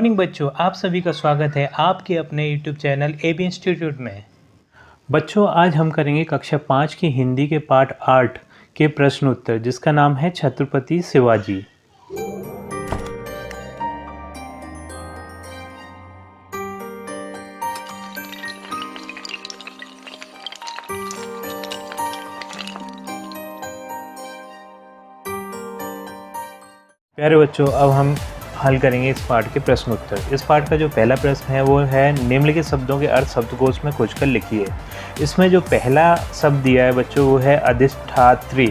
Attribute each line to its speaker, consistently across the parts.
Speaker 1: Morning बच्चों, आप सभी का स्वागत है आपके अपने यूट्यूब चैनल AB इंस्टीट्यूट में। बच्चों, आज हम करेंगे कक्षा 5 की हिंदी के पाठ 8 के प्रश्न उत्तर, जिसका नाम है छत्रपति शिवाजी। प्यारे बच्चों, अब हम हल करेंगे इस पाठ के प्रश्न उत्तर। इस पाठ का जो पहला प्रश्न है वो है निम्नलिखित शब्दों के अर्थ शब्दकोश में खोजकर लिखिए। इसमें जो पहला शब्द दिया है बच्चों वो है अधिष्ठात्री।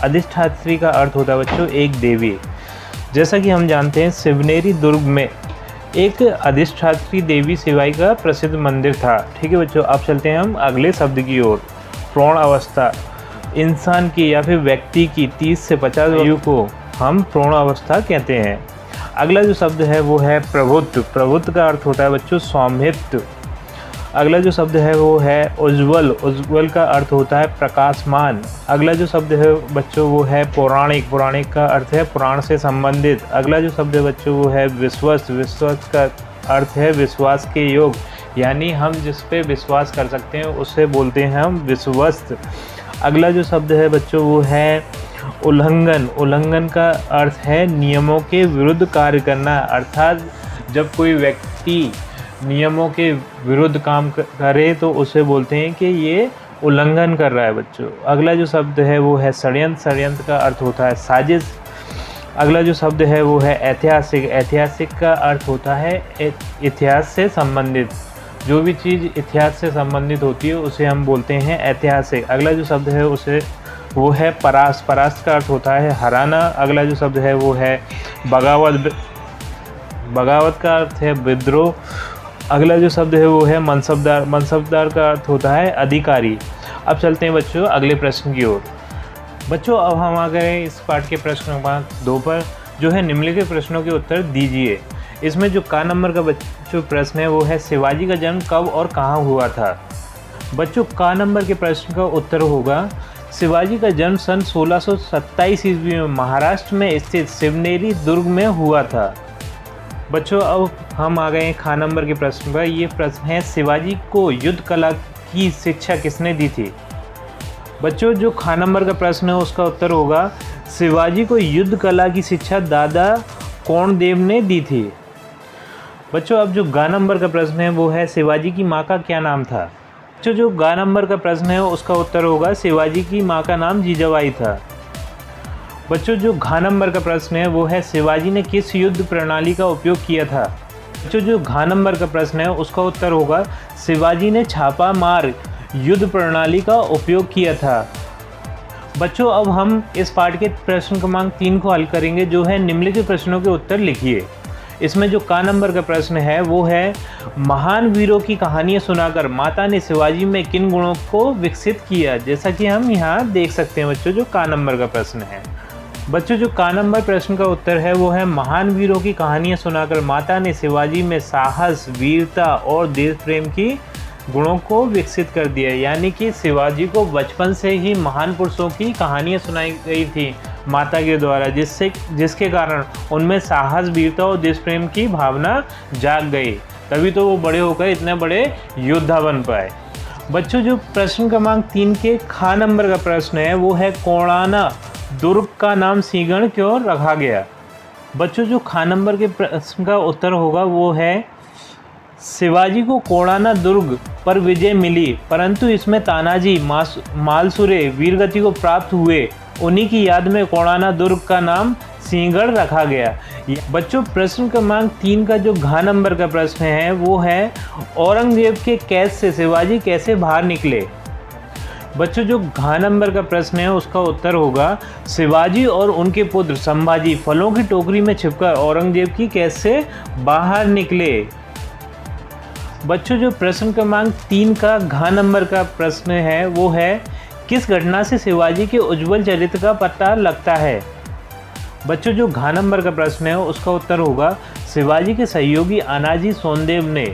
Speaker 1: अधिष्ठात्री का अर्थ होता है बच्चों एक देवी। जैसा कि हम जानते हैं शिवनेरी दुर्ग में एक अधिष्ठात्री देवी शिवाई का प्रसिद्ध मंदिर था। ठीक है बच्चों, अब चलते हैं हम अगले शब्द की ओर। प्रौढ़ अवस्था, इंसान की या फिर व्यक्ति की 30 से 50 आयु को हम प्रौढ़ अवस्था कहते हैं। अगला जो शब्द है वो है प्रभुत्व। प्रभुत्व का अर्थ होता है बच्चों स्वामित्व। अगला जो शब्द है वो है उज्ज्वल। उज्ज्वल का अर्थ होता है प्रकाशमान। अगला जो शब्द है बच्चों वो है पौराणिक। पौराणिक का अर्थ है पुराण से संबंधित। अगला जो शब्द है बच्चों वो है विश्वस्त। विश्वस्त का अर्थ है विश्वास के योग, यानी हम जिस पे विश्वास कर सकते हैं उसे बोलते हैं हम विश्वस्त। अगला जो शब्द है बच्चों वो है उल्लंघन। उल्लंघन का अर्थ है नियमों के विरुद्ध कार्य करना, अर्थात जब कोई व्यक्ति नियमों के विरुद्ध काम करे तो उसे बोलते हैं कि ये उल्लंघन कर रहा है बच्चों। अगला जो शब्द है वो है षड्यंत्र। षड्यंत्र का अर्थ होता है साजिश। अगला जो शब्द है वो है ऐतिहासिक। ऐतिहासिक का अर्थ होता है इतिहास से संबंधित। जो भी चीज़ इतिहास से संबंधित होती है उसे हम बोलते हैं ऐतिहासिक। अगला जो शब्द है उसे वो है परास्त। परास्त का अर्थ होता है हराना। अगला जो शब्द है वो है बगावत। बगावत का अर्थ है विद्रोह। अगला जो शब्द है वो है मनसबदार। मनसबदार का अर्थ होता है अधिकारी। अब चलते हैं बच्चों अगले प्रश्न की ओर। बच्चों, अब हम आ गए इस पाठ के प्रश्न नंबर 2 पर, जो है निम्नलिखित प्रश्नों के उत्तर दीजिए। इसमें जो का नंबर का बच्चों प्रश्न है वो है शिवाजी का जन्म कब और कहाँ हुआ था। बच्चों, का नंबर के प्रश्न का उत्तर होगा शिवाजी का जन्म सन 1627 ईस्वी में महाराष्ट्र में स्थित शिवनेरी दुर्ग में हुआ था। बच्चों, अब हम आ गए हैं खा नंबर के प्रश्न पर। ये प्रश्न है शिवाजी को युद्ध कला की शिक्षा किसने दी थी। बच्चों, जो खा नंबर का प्रश्न है उसका उत्तर होगा शिवाजी को युद्ध कला की शिक्षा दादा कोंडदेव ने दी थी। बच्चों, अब जो गा नंबर का प्रश्न है वो है शिवाजी की माँ का क्या नाम था। जो गा नंबर का प्रश्न है उसका उत्तर होगा शिवाजी की माँ का नाम जीजाबाई था। बच्चों, जो घा नंबर का प्रश्न है वो है शिवाजी ने किस युद्ध प्रणाली का उपयोग किया था। बच्चों, जो घा नंबर का प्रश्न है उसका उत्तर होगा शिवाजी ने छापा मार युद्ध प्रणाली का उपयोग किया था। बच्चों, अब हम इस पाठ के प्रश्न क्रमांक 3 को हल करेंगे, जो है निम्नलिखित प्रश्नों के उत्तर लिखिए। इसमें जो का नंबर का प्रश्न है वो है महान वीरों की कहानियाँ सुनाकर माता ने शिवाजी में किन गुणों को विकसित किया। जैसा कि हम यहाँ देख सकते हैं बच्चों, जो का नंबर का प्रश्न है। बच्चों, जो का नंबर प्रश्न का उत्तर है वो है महान वीरों की कहानियाँ सुनाकर माता ने शिवाजी में साहस, वीरता और देश प्रेम की गुणों को विकसित कर दिया, यानी कि शिवाजी को बचपन से ही महान पुरुषों की कहानियाँ सुनाई गई थी माता के द्वारा, जिसके कारण उनमें साहस, वीरता और देश प्रेम की भावना जाग गई। तभी तो वो बड़े होकर इतने बड़े योद्धा बन पाए। बच्चों, जो प्रश्न क्रमांक 3 के खा नंबर का प्रश्न है वो है कोणाना दुर्ग का नाम सिंहगढ़ क्यों रखा गया। बच्चों, जो खा नंबर के प्रश्न का उत्तर होगा वो है शिवाजी को कोणाना दुर्ग पर विजय मिली, परंतु इसमें तानाजी मालसुरे वीरगति को प्राप्त हुए, उन्हीं की याद में कोणाना दुर्ग का नाम सिंहगढ़ रखा गया। बच्चों, प्रश्न क्रमांक 3 का जो घा नंबर का प्रश्न है वो है औरंगजेब के कैद से शिवाजी कैसे बाहर निकले। बच्चों, जो घा नंबर का प्रश्न है उसका उत्तर होगा शिवाजी और उनके पुत्र संभाजी फलों की टोकरी में छिपकर औरंगजेब की कैद से बाहर निकले। बच्चों, जो प्रश्न क्रमांक 3 का घा नंबर का प्रश्न है वो है किस घटना से शिवाजी के उज्ज्वल चरित्र का पता लगता है। बच्चों, जो घा नंबर का प्रश्न है उसका उत्तर होगा शिवाजी के सहयोगी अनाजी सोनदेव ने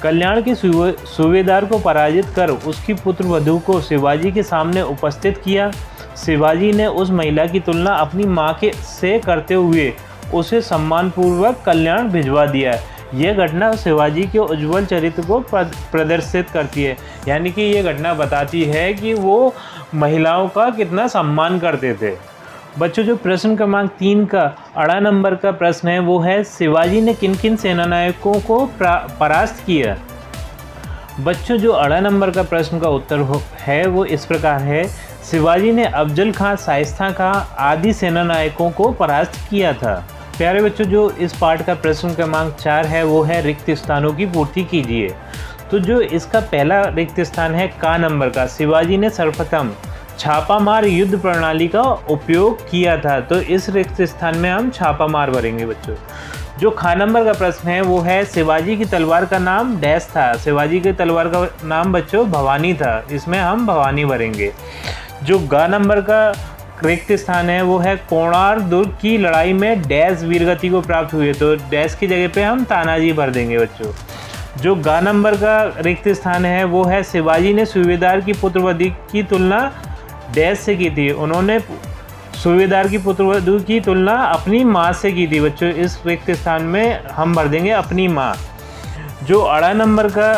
Speaker 1: कल्याण के सूबेदार को पराजित कर उसकी पुत्र वधू को शिवाजी के सामने उपस्थित किया। शिवाजी ने उस महिला की तुलना अपनी मां से करते हुए उसे सम्मानपूर्वक कल्याण भिजवा दिया। यह घटना शिवाजी के उज्ज्वल चरित्र को प्रदर्शित करती है, यानी कि ये घटना बताती है कि वो महिलाओं का कितना सम्मान करते थे। बच्चों, जो प्रश्न क्रमांक 3 का अड़ा नंबर का प्रश्न है वो है शिवाजी ने किन किन सेनानायकों को परास्त किया। बच्चों, जो अड़ा नंबर का प्रश्न का उत्तर है वो इस प्रकार है, शिवाजी ने अफजल खां, शाइस्ता खां आदि सेनानायकों को परास्त किया था। प्यारे बच्चों, जो इस पाठ का प्रश्न क्रमांक 4 है वो है रिक्त स्थानों की पूर्ति कीजिए। तो जो इसका पहला रिक्त स्थान है का नंबर का, शिवाजी ने सर्वप्रथम छापामार युद्ध प्रणाली का उपयोग किया था। तो इस रिक्त स्थान में हम छापामार भरेंगे बच्चों। जो खा नंबर का प्रश्न है वो है शिवाजी की तलवार का नाम डैश था। शिवाजी की तलवार का नाम बच्चों भवानी था, इसमें हम भवानी भरेंगे। जो गा नंबर का रिक्त स्थान है वो है कोणार्क दुर्ग की लड़ाई में डैश वीरगति को प्राप्त हुए। तो डैश की जगह पे हम तानाजी भर देंगे बच्चों। जो गा नंबर का रिक्त स्थान है वो है शिवाजी ने सूबेदार की पुत्रवधू की तुलना डैश से की थी। उन्होंने सूबेदार की पुत्रवधू की तुलना अपनी माँ से की थी बच्चों। इस रिक्त स्थान में हम भर देंगे अपनी माँ। जो अड़ा नंबर का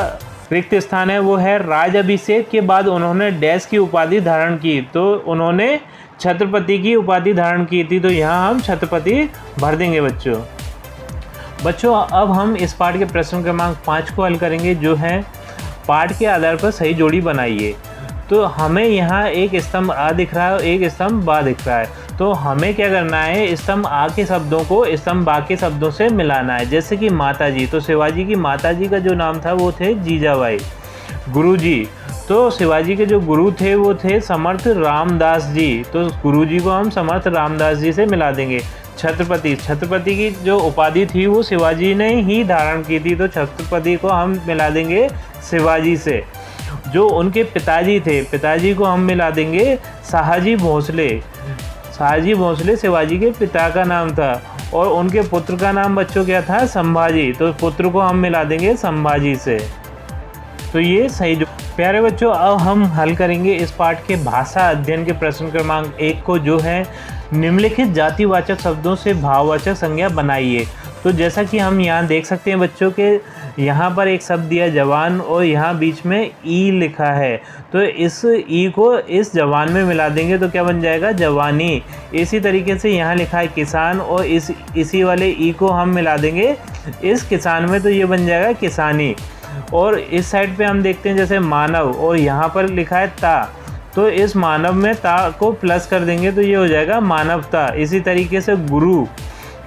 Speaker 1: रिक्त स्थान है वो है राज अभिषेक के बाद उन्होंने डैश की उपाधि धारण की। तो उन्होंने छत्रपति की उपाधि धारण की थी, तो यहाँ हम छत्रपति भर देंगे बच्चों। बच्चों, अब हम इस पाठ के प्रश्न क्रमांक 5 को हल करेंगे, जो है पाठ के आधार पर सही जोड़ी बनाइए। तो हमें यहाँ एक स्तंभ आ दिख रहा है और एक स्तंभ बा दिख रहा है। तो हमें क्या करना है, स्तंभ आ के शब्दों को स्तंभ बा के शब्दों से मिलाना है। जैसे कि माताजी, तो शिवाजी की माताजी का जो नाम था वो थे जीजाबाई। गुरुजी, तो शिवाजी के जो गुरु थे वो थे समर्थ रामदास जी। तो गुरुजी को हम समर्थ रामदास जी से मिला देंगे। छत्रपति, छत्रपति की जो उपाधि थी वो शिवाजी ने ही धारण की थी, तो छत्रपति को हम मिला देंगे शिवाजी से। जो उनके पिताजी थे, पिताजी को हम मिला देंगे शाहजी भोसले। शाहजी भोसले शिवाजी के पिता का नाम था। और उनके पुत्र का नाम बच्चों क्या था, संभाजी। तो पुत्र को हम मिला देंगे संभाजी से। तो ये सही जो प्यारे बच्चों, अब हम हल करेंगे इस पाठ के भाषा अध्ययन के प्रश्न क्रमांक 1 को, जो है निम्नलिखित जातिवाचक शब्दों से भाववाचक संज्ञा बनाइए। तो जैसा कि हम यहाँ देख सकते हैं बच्चों के यहाँ पर एक शब्द दिया जवान और यहाँ बीच में ई लिखा है। तो इस ई को इस जवान में मिला देंगे तो क्या बन जाएगा, जवानी। इसी तरीके से यहाँ लिखा है किसान और इसी वाले ई को हम मिला देंगे इस किसान में, तो ये बन जाएगा किसानी। और इस साइड पे हम देखते हैं जैसे मानव और यहाँ पर लिखा है ता, तो इस मानव में ता को प्लस कर देंगे तो ये हो जाएगा मानवता। इसी तरीके से गुरु,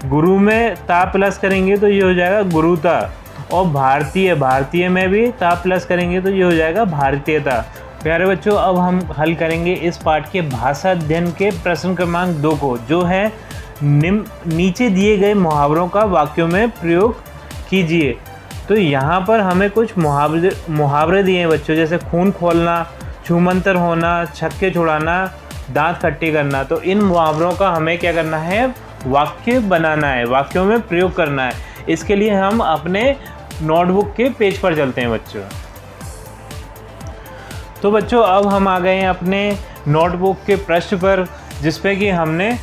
Speaker 1: गुरु में ता प्लस करेंगे तो ये हो जाएगा गुरुता। और भारतीय, भारतीय में भी ता प्लस करेंगे तो ये हो जाएगा भारतीयता। प्यारे बच्चों, अब हम हल करेंगे इस पाठ के भाषा अध्ययन के प्रश्न क्रमांक 2 को, जो है नीचे दिए गए मुहावरों का वाक्यों में प्रयोग कीजिए। तो यहाँ पर हमें कुछ मुहावरे दिए हैं बच्चों, जैसे खून खोलना, छूमंतर होना, छक्के छुड़ाना, दांत खट्टे करना। तो इन मुहावरों का हमें क्या करना है, वाक्य बनाना है, वाक्यों में प्रयोग करना है। इसके लिए हम अपने नोटबुक के पेज पर चलते हैं बच्चों। तो बच्चों, अब हम आ गए हैं अपने नोटबुक के पृष्ठ पर, जिसपे कि हमने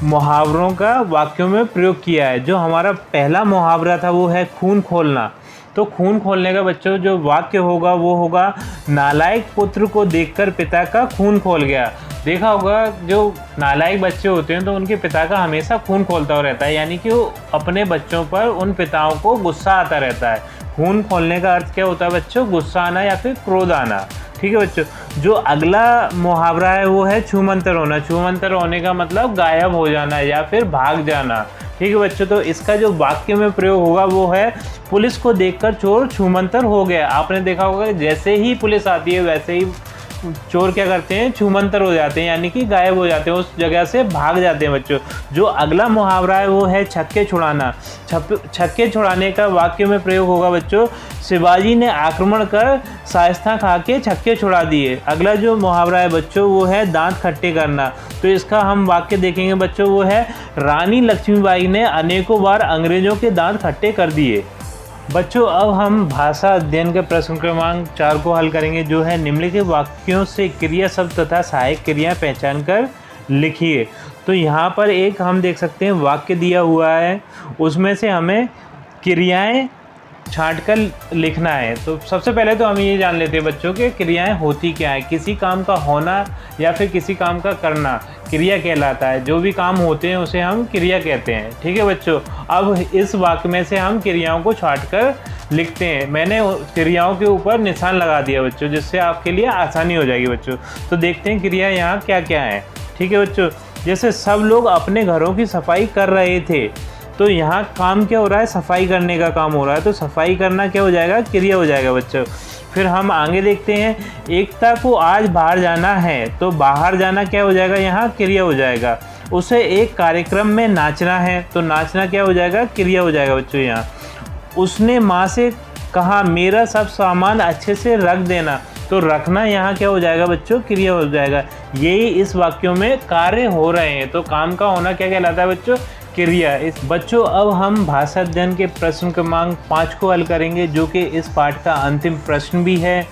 Speaker 1: मुहावरों का वाक्यों में प्रयोग किया है। जो हमारा पहला मुहावरा था वो है खून खोलना। तो खून खोलने का बच्चों जो वाक्य होगा वो होगा, नालायक पुत्र को देखकर पिता का खून खोल गया। देखा होगा जो नालायक बच्चे होते हैं तो उनके पिता का हमेशा खून खोलता रहता है, यानी कि वो अपने बच्चों पर उन पिताओं को गुस्सा आता रहता है। खून खोलने का अर्थ क्या होता है बच्चों, गुस्सा आना या फिर क्रोध आना। ठीक है बच्चों, जो अगला मुहावरा है वो है छूमंतर होना। छूमंतर होने का मतलब गायब हो जाना या फिर भाग जाना। ठीक है बच्चों, तो इसका जो वाक्य में प्रयोग होगा वो है, पुलिस को देखकर चोर छूमंतर हो गया। आपने देखा होगा जैसे ही पुलिस आती है वैसे ही चोर क्या करते हैं, छूमंतर हो जाते हैं, यानी कि गायब हो जाते हैं, उस जगह से भाग जाते हैं बच्चों। जो अगला मुहावरा है वो है छक्के छुड़ाना। छक्के छुड़ाने का वाक्य में प्रयोग होगा बच्चों, शिवाजी ने आक्रमण कर शाइस्ता खां के छक्के छुड़ा दिए। अगला जो मुहावरा है बच्चों वो है दांत खट्टे करना। तो इसका हम वाक्य देखेंगे बच्चों, वो है रानी लक्ष्मीबाई ने अनेकों बार अंग्रेजों के दांत खट्टे कर दिए। बच्चों, अब हम भाषा अध्ययन के प्रश्न क्रमांक 4 को हल करेंगे, जो है निम्नलिखित वाक्यों से क्रिया शब्द तथा सहायक क्रियाएं पहचान कर लिखिए। तो यहाँ पर एक हम देख सकते हैं वाक्य दिया हुआ है, उसमें से हमें क्रियाएं छांटकर लिखना है। तो सबसे पहले तो हम ये जान लेते हैं बच्चों कि क्रियाएं होती क्या है। किसी काम का होना या फिर किसी काम का करना क्रिया कहलाता है। जो भी काम होते हैं उसे हम क्रिया कहते हैं। ठीक है बच्चों, अब इस वाक्य में से हम क्रियाओं को छांटकर लिखते हैं। मैंने क्रियाओं के ऊपर निशान लगा दिया बच्चों, जिससे आपके लिए आसानी हो जाएगी बच्चों। तो देखते हैं क्रिया यहाँ क्या क्या है। ठीक है बच्चों, जैसे सब लोग अपने घरों की सफाई कर रहे थे, तो यहाँ काम क्या हो रहा है, सफाई करने का काम हो रहा है। तो सफाई करना क्या हो जाएगा, क्रिया हो जाएगा बच्चों। फिर हम आगे देखते हैं, एकता को आज बाहर जाना है, तो बाहर जाना क्या हो जाएगा, यहाँ क्रिया हो जाएगा। उसे एक कार्यक्रम में नाचना है, तो नाचना क्या हो जाएगा, क्रिया हो जाएगा बच्चों यहाँ। उसने माँ से कहा मेरा सब सामान अच्छे से रख देना, तो रखना यहाँ क्या हो जाएगा बच्चों, क्रिया हो जाएगा। यही इस वाक्यों में कार्य हो रहे हैं, तो काम का होना क्या कहलाता है बच्चों, क्रिया। इस बच्चों अब हम भाषा अध्ययन के प्रश्न क्रमांक 5 को हल करेंगे, जो कि इस पाठ का अंतिम प्रश्न भी है।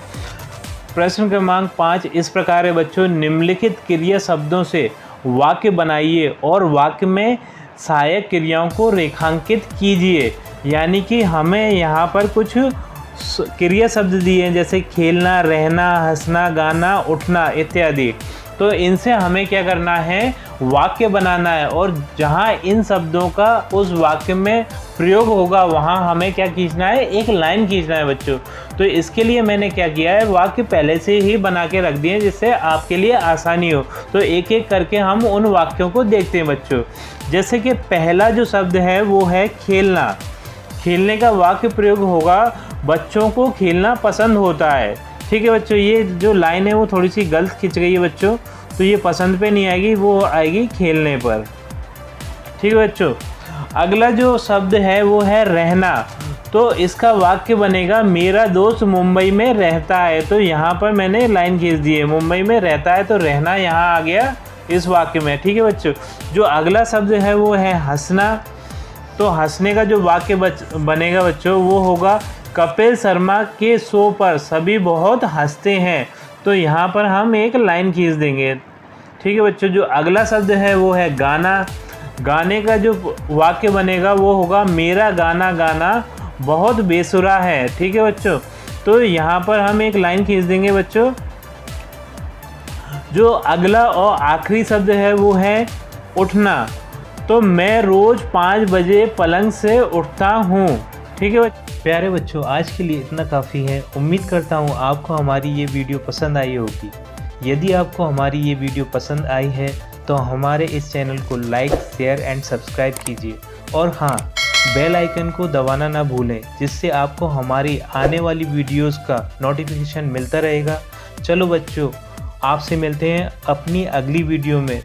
Speaker 1: प्रश्न क्रमांक 5 इस प्रकार है बच्चों, निम्नलिखित क्रिया शब्दों से वाक्य बनाइए और वाक्य में सहायक क्रियाओं को रेखांकित कीजिए। यानी कि हमें यहाँ पर कुछ क्रिया शब्द दिए हैं, जैसे खेलना, रहना, हंसना, गाना, उठना इत्यादि। तो इनसे हमें क्या करना है, वाक्य बनाना है, और जहाँ इन शब्दों का उस वाक्य में प्रयोग होगा वहाँ हमें क्या खींचना है, एक लाइन खींचना है बच्चों। तो इसके लिए मैंने क्या किया है, वाक्य पहले से ही बना के रख दिए जिससे आपके लिए आसानी हो। तो एक एक करके हम उन वाक्यों को देखते हैं बच्चों। जैसे कि पहला जो शब्द है वो है खेलना। खेलने का वाक्य प्रयोग होगा, बच्चों को खेलना पसंद होता है। ठीक है बच्चों, ये जो लाइन है वो थोड़ी सी गलत खिंच गई है बच्चों, तो ये पसंद पे नहीं आएगी, वो आएगी खेलने पर। ठीक है बच्चों, अगला जो शब्द है वो है रहना। तो इसका वाक्य बनेगा मेरा दोस्त मुंबई में रहता है, तो यहाँ पर मैंने लाइन खींच दी है, मुंबई में रहता है, तो रहना यहाँ आ गया इस वाक्य में। ठीक है बच्चों, जो अगला शब्द है वो है हंसना। तो हंसने का जो वाक्य बनेगा बच्चों वो होगा, कपिल शर्मा के शो पर सभी बहुत हंसते हैं, तो यहाँ पर हम एक लाइन खींच देंगे। ठीक है बच्चों, जो अगला शब्द है वो है गाना। गाने का जो वाक्य बनेगा वो होगा, मेरा गाना गाना बहुत बेसुरा है। ठीक है बच्चों, तो यहाँ पर हम एक लाइन खींच देंगे बच्चों। जो अगला और आखिरी शब्द है वो है उठना। तो मैं रोज़ 5 बजे पलंग से उठता हूँ। ठीक है प्यारे बच्चों, आज के लिए इतना काफ़ी है। उम्मीद करता हूँ आपको हमारी ये वीडियो पसंद आई होगी। यदि आपको हमारी ये वीडियो पसंद आई है तो हमारे इस चैनल को लाइक, शेयर एंड सब्सक्राइब कीजिए, और हाँ, बेल आइकन को दबाना ना भूलें, जिससे आपको हमारी आने वाली वीडियोस का नोटिफिकेशन मिलता रहेगा। चलो बच्चों, आपसे मिलते हैं अपनी अगली वीडियो में।